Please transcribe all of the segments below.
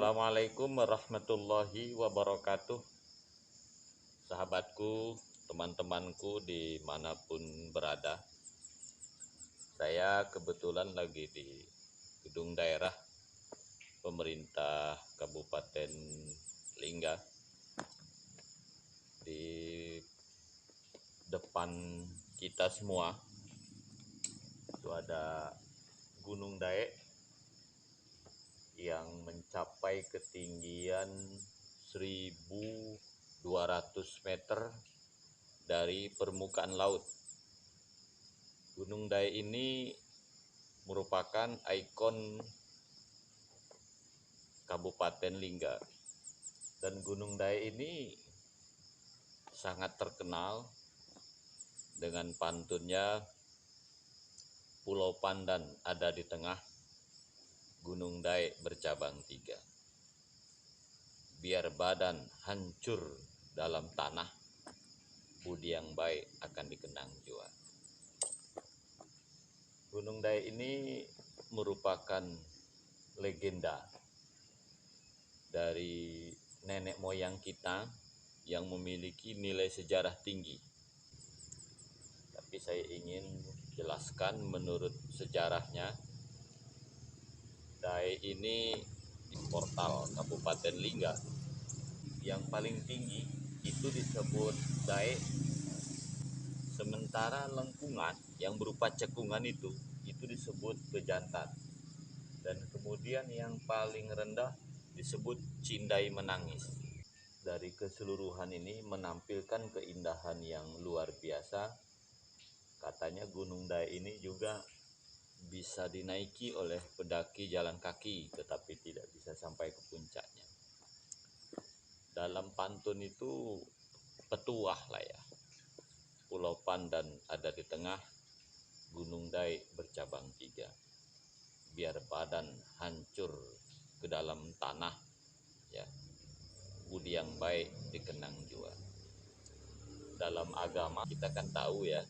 Assalamualaikum warahmatullahi wabarakatuh. Sahabatku, teman-temanku dimanapun berada. Saya kebetulan lagi di gedung daerah pemerintah Kabupaten Lingga. Di depan kita semua itu ada Gunung Daek yang mencapai ketinggian 1.200 meter dari permukaan laut. Gunung Daek ini merupakan ikon Kabupaten Lingga. Dan Gunung Daek ini sangat terkenal dengan pantunnya, Pulau Pandan ada di tengah, Gunung Daek bercabang 3. Biar badan hancur dalam tanah, budi yang baik akan dikenang jua. Gunung Daek ini merupakan legenda dari nenek moyang kita yang memiliki nilai sejarah tinggi. Tapi saya ingin jelaskan menurut sejarahnya, Daek ini di portal Kabupaten Lingga yang paling tinggi itu disebut Daek, sementara lengkungan yang berupa cekungan itu disebut Bejantan, dan kemudian yang paling rendah disebut Cindai Menangis. Dari keseluruhan ini menampilkan keindahan yang luar biasa. Katanya Gunung Daek ini juga bisa dinaiki oleh pendaki jalan kaki, tetapi tidak bisa sampai ke puncaknya. Dalam pantun itu petuah lah ya. Pulau Pandan ada di tengah, Gunung Daek bercabang 3. Biar badan hancur ke dalam tanah, ya, budi yang baik dikenang jua. Dalam agama kita kan tahu ya,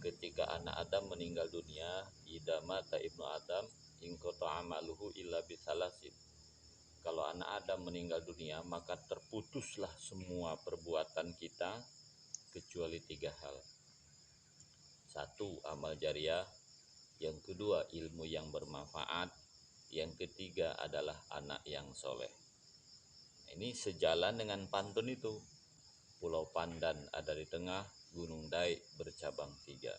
ketika anak Adam meninggal dunia, idza mata ibnu Adam inqata amaluhu illa bisalasin. Kalau anak Adam meninggal dunia, maka terputuslah semua perbuatan kita kecuali 3 hal. 1, amal jariah. Yang kedua, ilmu yang bermanfaat. Yang ketiga adalah anak yang soleh. Ini sejalan dengan pantun itu. Pulau Pandan ada di tengah, Gunung Daek bercabang 3.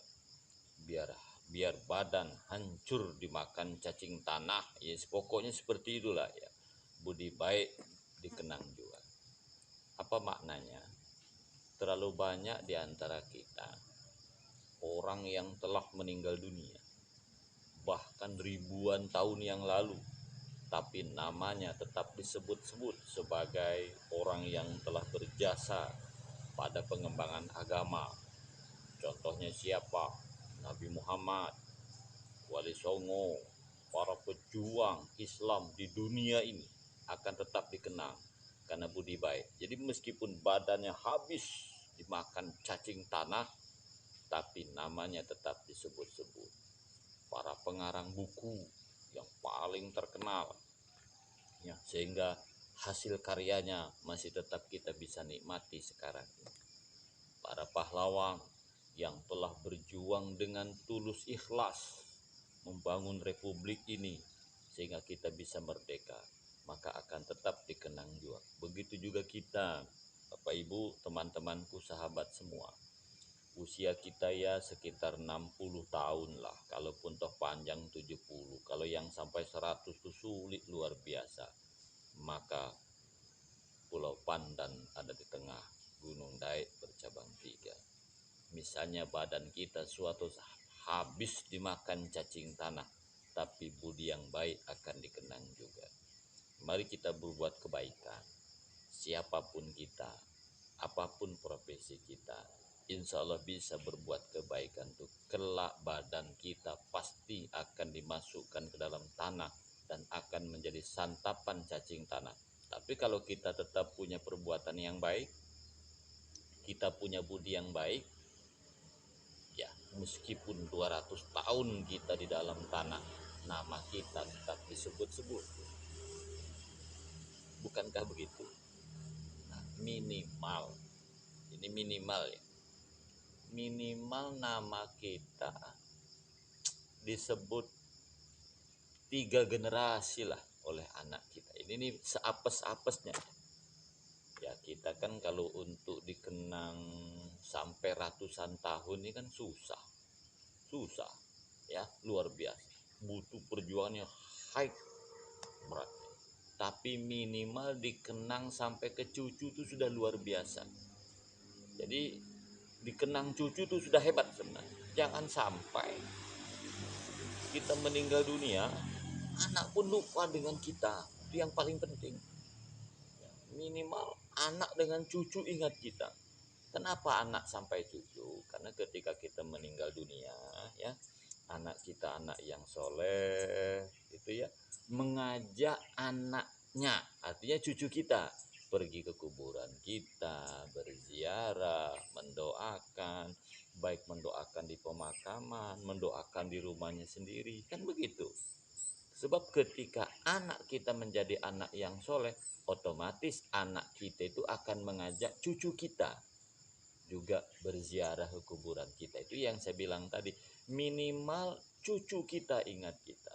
Biar badan hancur dimakan cacing tanah, ya pokoknya seperti itulah ya. Budi baik dikenang jua. Apa maknanya? Terlalu banyak di antara kita orang yang telah meninggal dunia, bahkan ribuan tahun yang lalu, tapi namanya tetap disebut-sebut sebagai orang yang telah berjasa pada pengembangan agama. Contohnya siapa? Nabi Muhammad, Wali Songo, para pejuang Islam di dunia ini akan tetap dikenang karena budi baik. Jadi meskipun badannya habis dimakan cacing tanah, tapi namanya tetap disebut-sebut. Para pengarang buku yang paling terkenal, ya, sehingga hasil karyanya masih tetap kita bisa nikmati sekarang ini. Para pahlawan yang telah berjuang dengan tulus ikhlas membangun republik ini sehingga kita bisa merdeka, maka akan tetap dikenang juga. Begitu juga kita, Bapak Ibu, teman-temanku, sahabat semua. Usia kita ya sekitar 60 tahun lah, kalaupun toh panjang 70. Kalau yang sampai 100 itu sulit luar biasa. Maka Pulau Pandan ada di tengah, Gunung Daek bercabang 3. Misalnya badan kita suatu habis dimakan cacing tanah, tapi budi yang baik akan dikenang juga. Mari kita berbuat kebaikan. Siapapun kita, apapun profesi kita, insya Allah bisa berbuat kebaikan tuh. Kelak badan kita pasti akan dimasukkan ke dalam tanah dan akan menjadi santapan cacing tanah. Tapi kalau kita tetap punya perbuatan yang baik, kita punya budi yang baik, ya, meskipun 200 tahun kita di dalam tanah, nama kita tetap disebut-sebut. bukankah begitu? Nah, minimal, ini minimal ya, minimal nama kita disebut 3 generasi lah oleh anak kita. Ini nih seapes-apesnya. Ya kita kan kalau untuk dikenang sampai ratusan tahun ini kan susah, ya luar biasa. Butuh perjuangannya high, berat. Tapi minimal dikenang sampai ke cucu itu sudah luar biasa. Jadi dikenang cucu itu sudah hebat sebenarnya. Jangan sampai kita meninggal dunia, anak pun lupa dengan kita. Itu yang paling penting. Minimal anak dengan cucu ingat kita. Kenapa anak sampai cucu? Karena ketika kita meninggal dunia, ya anak kita anak yang soleh, itu ya mengajak anaknya, artinya cucu kita pergi ke kuburan kita, berziarah, mendoakan, baik mendoakan di pemakaman, mendoakan di rumahnya sendiri, kan begitu. Sebab ketika anak kita menjadi anak yang soleh, otomatis anak kita itu akan mengajak cucu kita juga berziarah ke kuburan kita. Itu yang saya bilang tadi, minimal cucu kita ingat kita.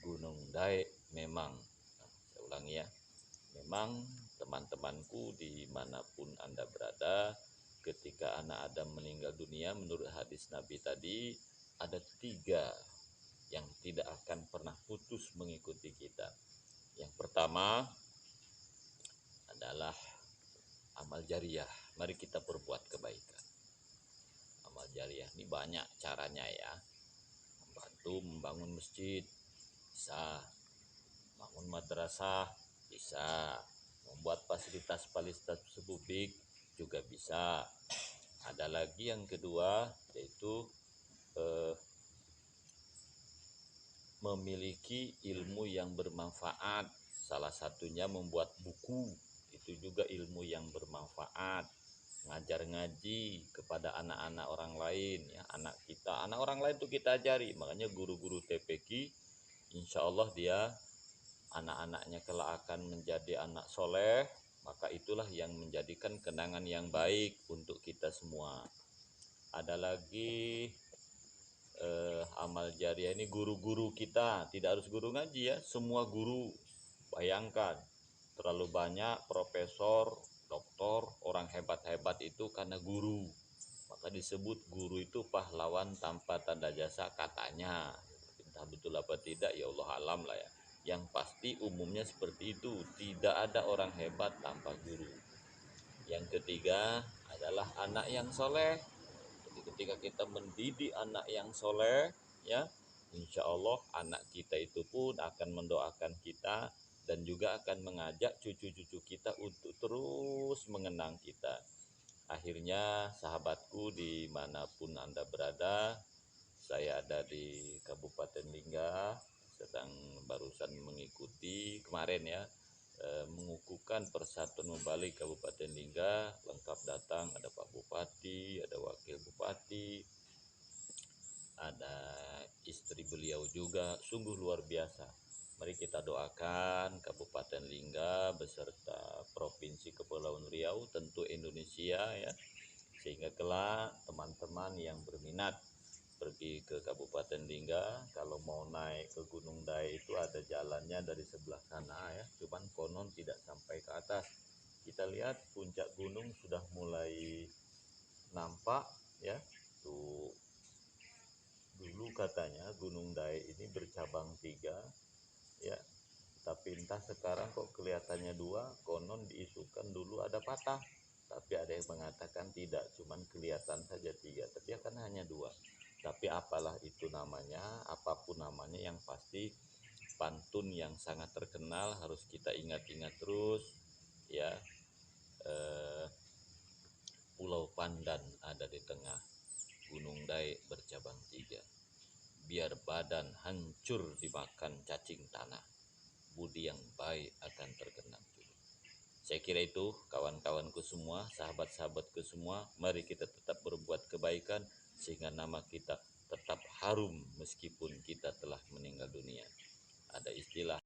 Gunung Dae memang, saya ulangi ya, memang teman-temanku dimanapun Anda berada, ketika anak Adam meninggal dunia, menurut hadis Nabi tadi, ada 3 yang tidak akan pernah putus mengikuti kita. Yang pertama adalah amal jariah. Mari kita perbuat kebaikan. Amal jariah ini banyak caranya ya. Membantu membangun masjid, bisa. Bangun madrasah, bisa. Membuat fasilitas-fasilitas publik juga bisa. Ada lagi yang kedua, yaitu memiliki ilmu yang bermanfaat. Salah satunya membuat buku, itu juga ilmu yang bermanfaat. Ngajar ngaji kepada anak-anak orang lain, ya anak kita, anak orang lain itu kita ajari. Makanya guru-guru TPQ, insya Allah dia anak-anaknya kelak akan menjadi anak soleh, maka itulah yang menjadikan kenangan yang baik untuk kita semua. Ada lagi amal jariah ini guru-guru kita, tidak harus guru ngaji ya, semua guru. Bayangkan terlalu banyak profesor, doktor, orang hebat-hebat itu karena guru, maka disebut guru itu pahlawan tanpa tanda jasa katanya. Entah betul apa tidak, ya Allah alam lah ya. Yang pasti umumnya seperti itu, tidak ada orang hebat tanpa guru. Yang ketiga adalah anak yang soleh. Ketika kita mendidik anak yang soleh, ya insya Allah anak kita itu pun akan mendoakan kita dan juga akan mengajak cucu-cucu kita untuk terus mengenang kita. Akhirnya sahabatku dimanapun Anda berada, saya ada di Kabupaten Lingga, sedang barusan mengikuti kemarin ya, mengukuhkan persatuan membalik Kabupaten Lingga. Lengkap datang, ada Pak Bupati, ada Wakil Bupati, ada istri beliau juga, sungguh luar biasa. Mari kita doakan Kabupaten Lingga beserta Provinsi Kepulauan Riau, tentu Indonesia ya, sehingga kelak teman-teman yang berminat pergi ke Kabupaten Lingga, kalau mau naik ke Gunung Dae itu ada jalannya dari sebelah sana ya, cuman konon tidak sampai ke atas. Kita lihat puncak gunung sudah mulai nampak ya. Tuh dulu katanya Gunung Dae ini bercabang 3 ya, tapi entah sekarang kok kelihatannya 2. Konon diisukan dulu ada patah, tapi ada yang mengatakan tidak, cuman kelihatan saja 3, tapi akan hanya 2. Tapi apalah itu namanya, apapun namanya, yang pasti pantun yang sangat terkenal harus kita ingat-ingat terus ya. Pulau Pandan ada di tengah, Gunung Dae bercabang 3. Biar badan hancur dimakan cacing tanah, budi yang baik akan terkenang juga. Saya kira itu kawan-kawanku semua, sahabat-sahabatku semua, mari kita tetap berbuat kebaikan sehingga nama kita tetap harum meskipun kita telah meninggal dunia. Ada istilah